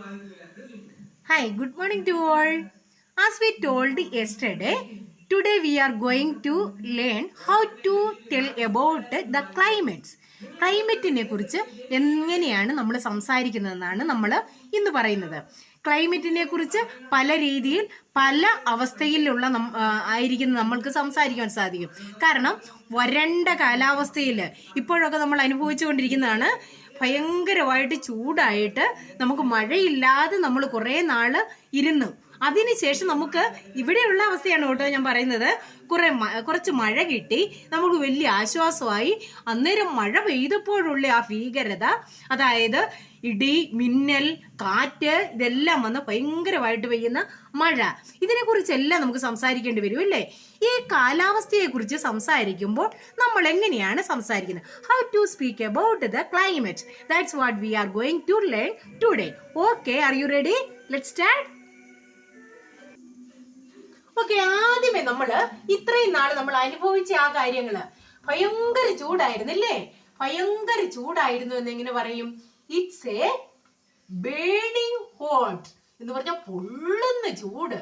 Hi, good morning to all. As we told yesterday, today we are going to learn how to tell about the climates. ക്ലൈമറ്റിനെ കുറിച്ച് എങ്ങനെയാണ് നമ്മൾ സംസാരിക്കുന്നതെന്നാണ് നമ്മൾ ഇന്ന് പറയുന്നത്. ക്ലൈമറ്റിനെ കുറിച്ച് പല രീതിയിൽ പല അവസ്ഥയിലുള്ള ആയിരിക്കുന്ന നമ്മൾക്ക് സംസാരിക്കാൻ സാധിക്കും. കാരണം വരണ്ട കാലാവസ്ഥയിൽ ഇപ്പോഴൊക്കെ നമ്മൾ അനുഭവിച്ചുകൊണ്ടിരിക്കുന്നതാണ്. ഭയങ്കരമായിട്ട് ചൂടായിട്ട് നമുക്ക് മഴയില്ലാതെ നമ്മൾ കുറേ നാള് ഇരുന്നു. അതിനുശേഷം നമുക്ക് ഇവിടെയുള്ള അവസ്ഥയാണ് കേട്ടോ ഞാൻ പറയുന്നത്. കുറച്ച് മഴ കിട്ടി, നമുക്ക് വലിയ ആശ്വാസമായി. അന്നേരം മഴ പെയ്തപ്പോഴുള്ള ആ ഭീകരത, അതായത് ഇടി, മിന്നൽ, കാറ്റ്, ഇതെല്ലാം വന്ന് ഭയങ്കരമായിട്ട് പെയ്യുന്ന മഴ, ഇതിനെ കുറിച്ചെല്ലാം നമുക്ക് സംസാരിക്കേണ്ടി വരും അല്ലേ? ഈ കാലാവസ്ഥയെ കുറിച്ച് സംസാരിക്കുമ്പോൾ നമ്മൾ എങ്ങനെയാണ് സംസാരിക്കുന്നത്? How to speak about the climate. That's what we are going to learn today. Okay, are you ready? Let's start. Okay, ആദ്യമേ നമ്മള് ഇത്രയും നാള് നമ്മൾ അനുഭവിച്ച ആ കാര്യങ്ങള്, ഭയങ്കര ചൂടായിരുന്നില്ലേ? ഭയങ്കര ചൂടായിരുന്നു എന്ന് എങ്ങനെ പറയും? ഇറ്റ്സ് എ ബേണിംഗ് ഹോട്ട് എന്ന് പറഞ്ഞാൽ പൊള്ളുന്ന ചൂട്.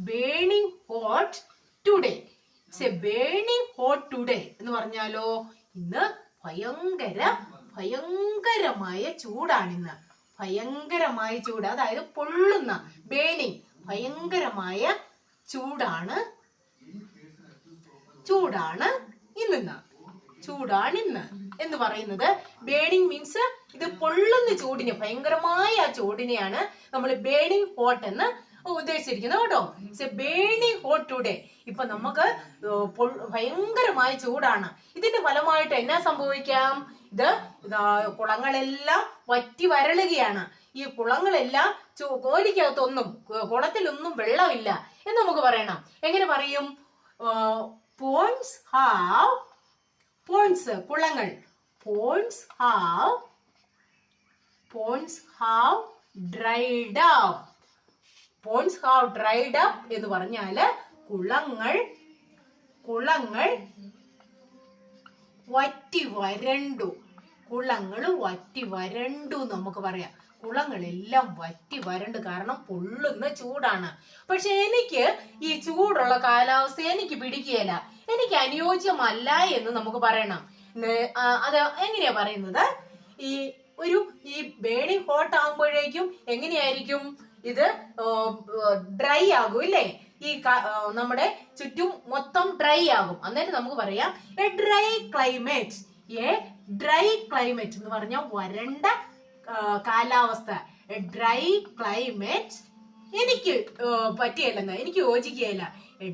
Burning hot today. It's A burning hot today എന്ന് പറഞ്ഞാലോ, ഇന്ന് ഭയങ്കരമായ ചൂടാണിന്ന്. ഭയങ്കരമായ ചൂട്, അതായത് പൊള്ളുന്ന, ബേണിംഗ്, ഭയങ്കരമായ ചൂടാണ് ഇന്ന് എന്ന് പറയുന്നത്. ബേണിംഗ് മീൻസ് ഇത് പൊള്ളുന്ന ചൂടിനെ, ഭയങ്കരമായ ആ ചൂടിനെയാണ് നമ്മൾ ബേണിംഗ് ഹോട്ട് എന്ന് ഉദ്ദേശിച്ചിരിക്കുന്നത് കേട്ടോ. It's A burning hot today. ഇപ്പൊ നമുക്ക് ഭയങ്കരമായ ചൂടാണ്. ഇതിന്റെ ഫലമായിട്ട് എന്നാ സംഭവിക്കാം? കുളങ്ങളെല്ലാം വറ്റി വരളുകയാണ്. ഈ കുളങ്ങളെല്ലാം കോലിക്കകത്തൊന്നും, കുളത്തിലൊന്നും വെള്ളമില്ല എന്ന് നമുക്ക് പറയണം. എങ്ങനെ പറയും? കുളങ്ങൾ. Ponds have dried up. എന്ന് പറഞ്ഞാല് കുളങ്ങൾ വറ്റി വരണ്ടു. നമുക്ക് പറയാം. കുളങ്ങളെല്ലാം വറ്റി വരണ്ട്, കാരണം പൊള്ളുന്ന ചൂടാണ്. പക്ഷെ എനിക്ക് ഈ ചൂടുള്ള കാലാവസ്ഥ എനിക്ക് പിടിക്കുകയില്ല, എനിക്ക് അനുയോജ്യമല്ല എന്ന് നമുക്ക് പറയണം. അത് എങ്ങനെയാ പറയുന്നത്? ഈ ബേണിംഗ് ഹോട്ട് ആകുമ്പോഴേക്കും എങ്ങനെയായിരിക്കും? ഇത് ഡ്രൈ ആകും ഇല്ലേ? ഈ നമ്മുടെ ചുറ്റും മൊത്തം ഡ്രൈ ആകും. അന്നേരം നമുക്ക് പറയാം എ ഡ്രൈ ക്ലൈമറ്റ്. എന്ന് പറഞ്ഞാൽ വരണ്ട കാലാവസ്ഥ. ഡ്രൈ ക്ലൈമറ്റ് എനിക്ക് പറ്റിയല്ലെന്ന്, എനിക്ക് യോജിക്കുകയില്ല.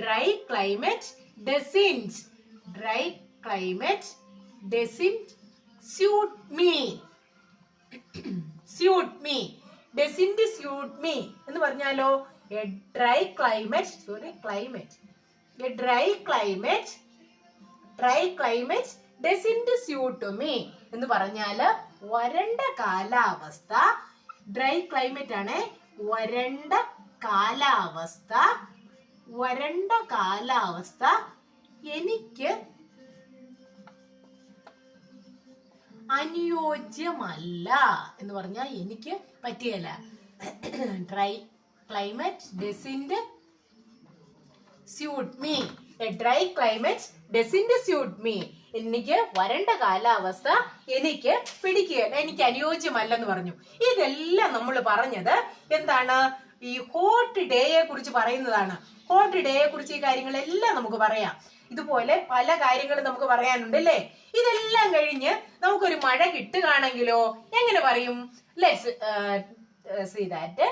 Dry climate doesn't suit me എന്ന് പറഞ്ഞാലോ, a dry climate doesn't suit me എന്ന് പറഞ്ഞാല് വരണ്ട കാലാവസ്ഥ. ഡ്രൈ ക്ലൈമറ്റ് ആണ്. വരണ്ട കാലാവസ്ഥ എനിക്ക് അനുയോജ്യമല്ല എന്ന് പറഞ്ഞാൽ എനിക്ക് പറ്റിയല്ല. Dry climate doesn't suit me. A dry climate doesn't suit me. എനിക്ക് വരണ്ട കാലാവസ്ഥ എനിക്ക് പിടിക്കുകയല്ല, എനിക്ക് അനുയോജ്യമല്ലെന്ന് പറഞ്ഞു. ഇതെല്ലാം നമ്മൾ പറഞ്ഞത് എന്താണ്? ഈ ഹോട്ട് ഡേയെ കുറിച്ച് പറയുന്നതാണ്. ഹോട്ട് ഡേയെ കുറിച്ച് ഈ കാര്യങ്ങളെല്ലാം നമുക്ക് പറയാം. ഇതുപോലെ പല കാര്യങ്ങളും നമുക്ക് പറയാനുണ്ട് അല്ലേ? ഇതെല്ലാം കഴിഞ്ഞ് നമുക്കൊരു മഴ കിട്ടുകയാണെങ്കിലോ എങ്ങനെ പറയും? Let's see that.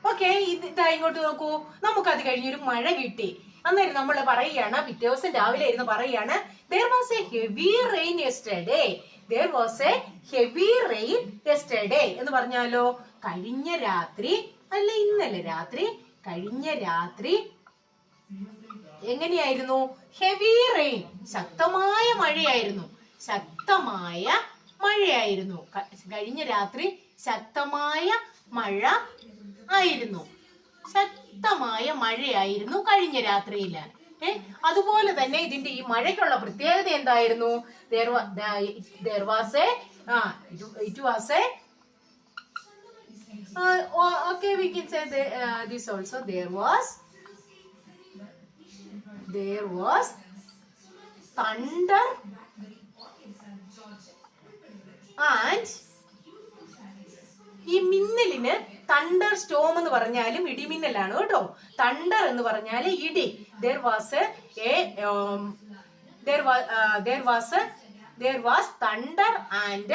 ഓക്കെ, ഇതാ ഇങ്ങോട്ട് നോക്കൂ. നമുക്കത് കഴിഞ്ഞൊരു മഴ കിട്ടി. അന്നേരം നമ്മൾ പറയുകയാണ്, പിറ്റേ ദിവസം രാവിലെ ഇരുന്ന് പറയുകയാണ്, there was a heavy rain yesterday എന്ന് പറഞ്ഞാലോ, കഴിഞ്ഞ രാത്രി അല്ല, ഇന്നലെ രാത്രി, കഴിഞ്ഞ രാത്രി എങ്ങനെയായിരുന്നു? ഹെവി റെയിൻ, ശക്തമായ മഴയായിരുന്നു. കഴിഞ്ഞ രാത്രി ശക്തമായ മഴയായിരുന്നു കഴിഞ്ഞ രാത്രിയില്. അതുപോലെ തന്നെ ഇതിന്റെ ഈ മഴയ്ക്കുള്ള പ്രത്യേകത എന്തായിരുന്നു? It was a Okay, we can say this also. There was thunder and ഈ മിന്നലിന് തണ്ടർ സ്റ്റോം എന്ന് പറഞ്ഞാലും ഇടിമിന്നലാണ് കേട്ടോ. തണ്ടർ എന്ന് പറഞ്ഞാൽ ഇടി. there was thunder and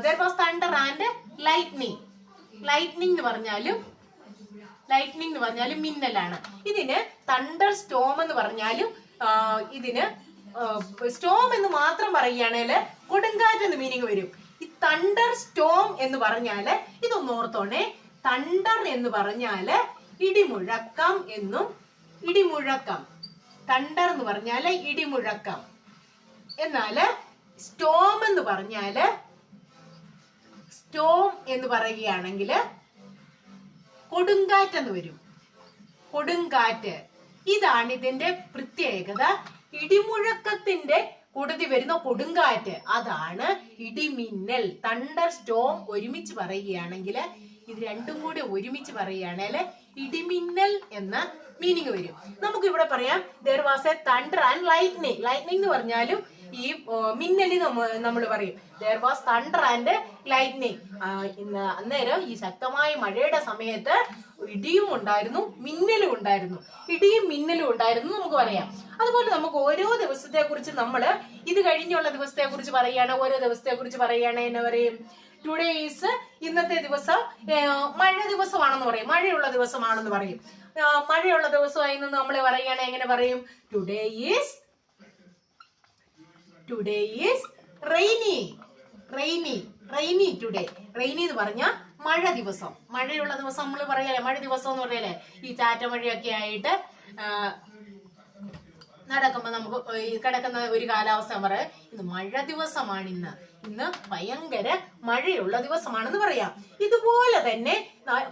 there was thunder and lightning. lightning എന്ന് പറഞ്ഞാലും മിന്നലാണ്. ഇതിന് തണ്ടർ സ്റ്റോം എന്ന് പറഞ്ഞാലും ഇതിന് സ്റ്റോം എന്ന് മാത്രം പറയുകയാണെങ്കിൽ കൊടുങ്കാറ്റ് എന്ന് മീനിങ് വരും. ഈ തണ്ടർ സ്റ്റോം എന്ന് പറഞ്ഞാല് ഇതൊന്ന് ഓർത്തോണേ. തണ്ടർ എന്ന് പറഞ്ഞാല് ഇടിമുഴക്കം എന്നും, ഇടിമുഴക്കം. തണ്ടർ എന്ന് പറഞ്ഞാല് ഇടിമുഴക്കം. എന്നാല് സ്റ്റോം എന്ന് പറയുകയാണെങ്കിൽ കൊടുങ്കാറ്റ് എന്ന് വരും. കൊടുങ്കാറ്റ്. ഇതാണ് ഇതിന്റെ പ്രത്യേകത. ഇടിമുഴക്കത്തിന്റെ കൂട്ടത്തിൽ വരുന്ന കൊടുങ്കാറ്റ്, അതാണ് ഇടിമിന്നൽ. തണ്ടർ സ്റ്റോം ഒരുമിച്ച് പറയുകയാണെങ്കിൽ, ഇത് രണ്ടും കൂടി ഒരുമിച്ച് പറയുകയാണെങ്കിൽ ഇടിമിന്നൽ എന്ന മീനിങ് വരും. നമുക്ക് ഇവിടെ പറയാം there was a thunder and lightning. lightning എന്ന് പറഞ്ഞാലും ഈ മിന്നലി നമ്മൾ പറയും there was thunder and lightning. അന്നേരം ഈ ശക്തമായ മഴയുടെ സമയത്ത് ഇടിയും ഉണ്ടായിരുന്നു, മിന്നലും ഉണ്ടായിരുന്നു. ഇടിയും മിന്നലും ഉണ്ടായിരുന്നു നമുക്ക് പറയാം. അതുപോലെ നമുക്ക് ഓരോ ദിവസത്തെ കുറിച്ച് നമ്മൾ ഇത് കഴിഞ്ഞുള്ള ദിവസത്തെ കുറിച്ച് പറയുകയാണ്. ഓരോ ദിവസത്തെ കുറിച്ച് പറയുകയാണ് എന്ന് പറയും. ടുഡേ ഈസ്, ഇന്നത്തെ ദിവസം മഴ ദിവസമാണെന്ന് പറയും, മഴയുള്ള ദിവസമാണെന്ന് പറയും. മഴയുള്ള ദിവസമായി നിന്ന് നമ്മൾ പറയുകയാണെങ്കിൽ എങ്ങനെ പറയും? Today is rainy. Rainy today. Rainy എന്ന് പറഞ്ഞാൽ മഴ ദിവസം, മഴയുള്ള ദിവസം നമ്മൾ പറയാലേ മഴ ദിവസം എന്ന് പറയല്ലേ. ഈ ചാറ്റ മഴയൊക്കെ ആയിട്ട് നടക്കുമ്പോ നമുക്ക് കിടക്കുന്ന ഒരു കാലാവസ്ഥ പറയാം ഇത് മഴ ദിവസമാണ്, ഇന്ന് ഭയങ്കര മഴയുള്ള ദിവസമാണെന്ന് പറയാം. ഇതുപോലെ തന്നെ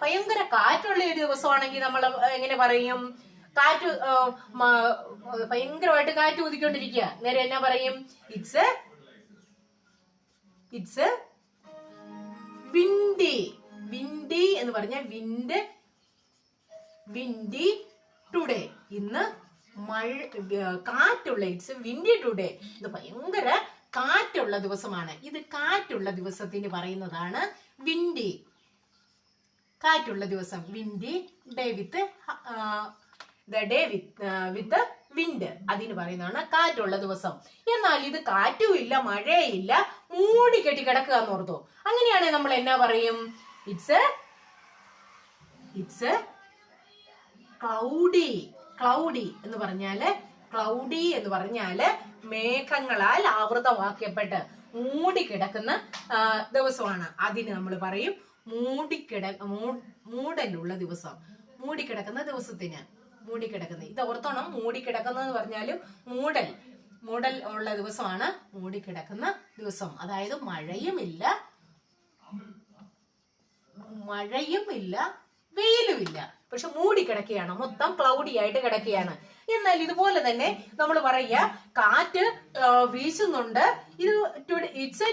ഭയങ്കര കാറ്റുള്ള ഒരു ദിവസമാണെങ്കിൽ നമ്മൾ എങ്ങനെ പറയും? കാറ്റ് ഭയങ്കരമായിട്ട് കാറ്റ് ഊതിക്കൊണ്ടിരിക്കുക, നേരെ എന്നാ പറയും? It's windy. വിൻഡി എന്ന് പറഞ്ഞാൽ വിൻഡി ടുഡേ. ഇന്ന് കാറ്റുള്ള, ഇറ്റ്സ് വിൻഡി ടുഡേ. ഇത് ഭയങ്കര കാറ്റുള്ള ദിവസമാണ്. ഇത് കാറ്റുള്ള ദിവസത്തിന് പറയുന്നതാണ് വിൻഡി. കാറ്റുള്ള ദിവസം വിൻഡി. ഡേ വിത്ത് വിൻഡ്, അതിന് പറയുന്നതാണ് കാറ്റുള്ള ദിവസം. എന്നാൽ ഇത് കാറ്റും ഇല്ല മഴയില്ല, മൂടി കെട്ടി കിടക്കുക എന്ന് ഓർത്തോ. അങ്ങനെയാണെങ്കിൽ നമ്മൾ എന്നാ പറയും? It's cloudy. ക്ലൗഡി എന്ന് പറഞ്ഞാല് മേഘങ്ങളാൽ ആവൃതമാക്കപ്പെട്ട് മൂടിക്കിടക്കുന്ന ദിവസമാണ്. അതിന് നമ്മൾ പറയും മൂടലുള്ള ദിവസം. മൂടിക്കിടക്കുന്ന ദിവസത്തിന് മൂടിക്കിടക്കുന്ന, ഇത് ഓർത്തോണം. മൂടിക്കിടക്കുന്നത് പറഞ്ഞാലും മൂടൽ ഉള്ള ദിവസമാണ് മൂടിക്കിടക്കുന്ന ദിവസം. അതായത് മഴയുമില്ല വെയിലുമില്ല, പക്ഷെ മൂടിക്കിടക്കുകയാണ്, മൊത്തം ക്ലൗഡി ആയിട്ട് കിടക്കുകയാണ്. എന്നാൽ ഇതുപോലെ തന്നെ നമ്മൾ പറയുക കാറ്റ് വീശുന്നുണ്ട്, ഇത് ഇറ്റ്സ്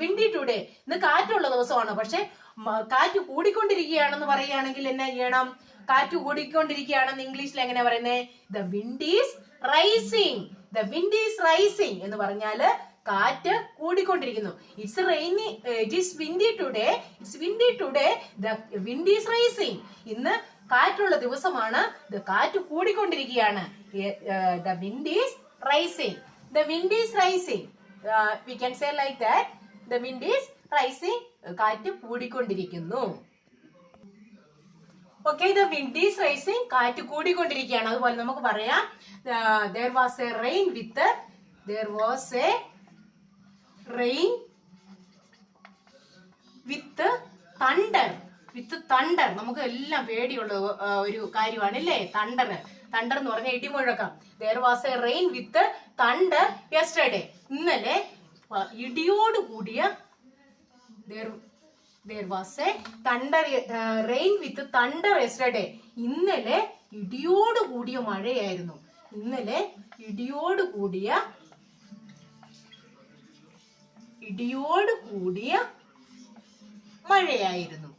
വിൻഡി ടുഡേ, ഇന്ന് കാറ്റുള്ള ദിവസമാണ്, പക്ഷെ കാറ്റ് കൂടിക്കൊണ്ടിരിക്കുകയാണെന്ന് പറയുകയാണെങ്കിൽ എന്നാ ചെയ്യണം? കാറ്റ് കൂടിക്കൊണ്ടിരിക്കുകയാണെന്ന് ഇംഗ്ലീഷിൽ എങ്ങനെ പറയുന്നത്? The wind is rising. The wind is rising എന്ന് പറഞ്ഞാല് കാറ്റ് കൂടിക്കൊണ്ടിരിക്കുന്നു. It's rainy, it is windy today, it's windy today, the wind is rising. ഇന്ന് കാറ്റുള്ള ദിവസമാണ്, കാറ്റ് കൂടിക്കൊണ്ടിരിക്കുകയാണ്. The wind is rising. The wind is rising. We can say like that. The wind is rising. കാറ്റ് കൂടിക്കൊണ്ടിരിക്കുന്നു. Okay, the wind is rising. കാറ്റ് കൂടിക്കൊണ്ടിരിക്കുകയാണ്. അതുപോലെ നമുക്ക് പറയാം there was a rain with thunder. With thunder. നമുക്ക് എല്ലാം പേടിയുള്ള ഒരു കാര്യമാണ് അല്ലേ തണ്ടർ. തണ്ടർ എന്ന് പറഞ്ഞാൽ ഇടിമുഴക്കം. there was a rain with thunder yesterday. ഇന്നലെ ഇടിയോട് കൂടിയ there was a rain with thunder yesterday. ഇന്നലെ ഇടിയോട് കൂടിയ മഴയായിരുന്നു. ഇന്നലെ ഇടിയോട് കൂടിയ ഇടിയോട് കൂടിയ മഴയായിരുന്നു.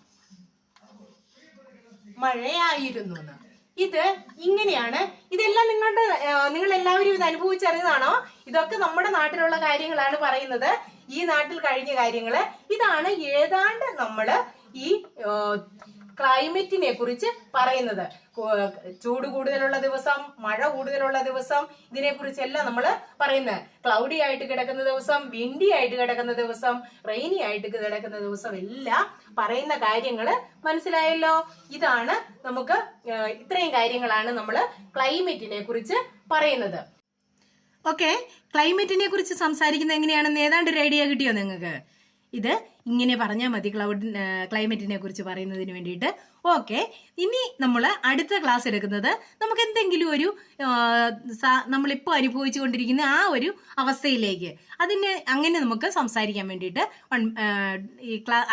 ഇത് ഇങ്ങനെയാണ്. ഇതെല്ലാം നിങ്ങൾ എല്ലാവരും ഇത് അനുഭവിച്ചറിഞ്ഞതാണോ? ഇതൊക്കെ നമ്മുടെ നാട്ടിലുള്ള കാര്യങ്ങളാണ് പറയുന്നത്. ഈ നാട്ടിൽ കഴിഞ്ഞ കാര്യങ്ങള്. ഇതാണ് ഏതാണ്ട് നമ്മള് ഈ ക്ലൈമറ്റിനെ കുറിച്ച് പറയുന്നത്. ചൂട് കൂടുതലുള്ള ദിവസം, മഴ കൂടുതലുള്ള ദിവസം, ഇതിനെ കുറിച്ചെല്ലാം നമ്മൾ പറയുന്നത്. ക്ലൗഡി ആയിട്ട് കിടക്കുന്ന ദിവസം, വിൻഡി ആയിട്ട് കിടക്കുന്ന ദിവസം, റെയിനി ആയിട്ട് കിടക്കുന്ന ദിവസം എല്ലാം പറയുന്ന കാര്യങ്ങള് മനസ്സിലായല്ലോ. ഇതാണ് നമുക്ക് ഇത്രയും കാര്യങ്ങളാണ് നമ്മൾ ക്ലൈമറ്റിനെ കുറിച്ച് പറയുന്നത്. ഓക്കെ, ക്ലൈമറ്റിനെ കുറിച്ച് സംസാരിക്കുന്നത് എങ്ങനെയാണെന്ന് ഏതാണ്ട് ഒരു ഐഡിയ കിട്ടിയോ നിങ്ങൾക്ക്? ഇത് ഇങ്ങനെ പറഞ്ഞാൽ മതി ക്ലൈമറ്റിനെ കുറിച്ച് പറയുന്നതിന് വേണ്ടിയിട്ട്. ഓക്കെ, ഇനി നമ്മൾ അടുത്ത ക്ലാസ് എടുക്കുന്നത് നമുക്ക് എന്തെങ്കിലും ഒരു നമ്മളിപ്പോൾ അനുഭവിച്ചു കൊണ്ടിരിക്കുന്ന ആ ഒരു അവസ്ഥയിലേക്ക് അങ്ങനെ നമുക്ക് സംസാരിക്കാൻ വേണ്ടിയിട്ട്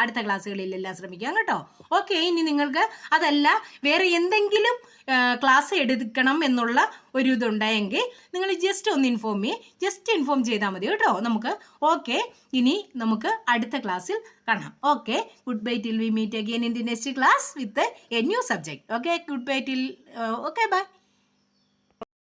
അടുത്ത ക്ലാസ്സുകളിലെല്ലാം ശ്രമിക്കാം കേട്ടോ. ഓക്കെ, ഇനി നിങ്ങൾക്ക് അതല്ല വേറെ എന്തെങ്കിലും ക്ലാസ് എടുക്കണം എന്നുള്ള ഒരു ഇതുണ്ടായെങ്കിൽ നിങ്ങൾ ജസ്റ്റ് ഒന്ന് ഇൻഫോം ചെയ്താൽ മതി കേട്ടോ നമുക്ക്. ഓക്കെ, ഇനി നമുക്ക് അടുത്ത ക്ലാസ്സിൽ കാണാം. Okay, good bye till we meet again in the next class with a new subject. Okay, goodbye till okay, bye.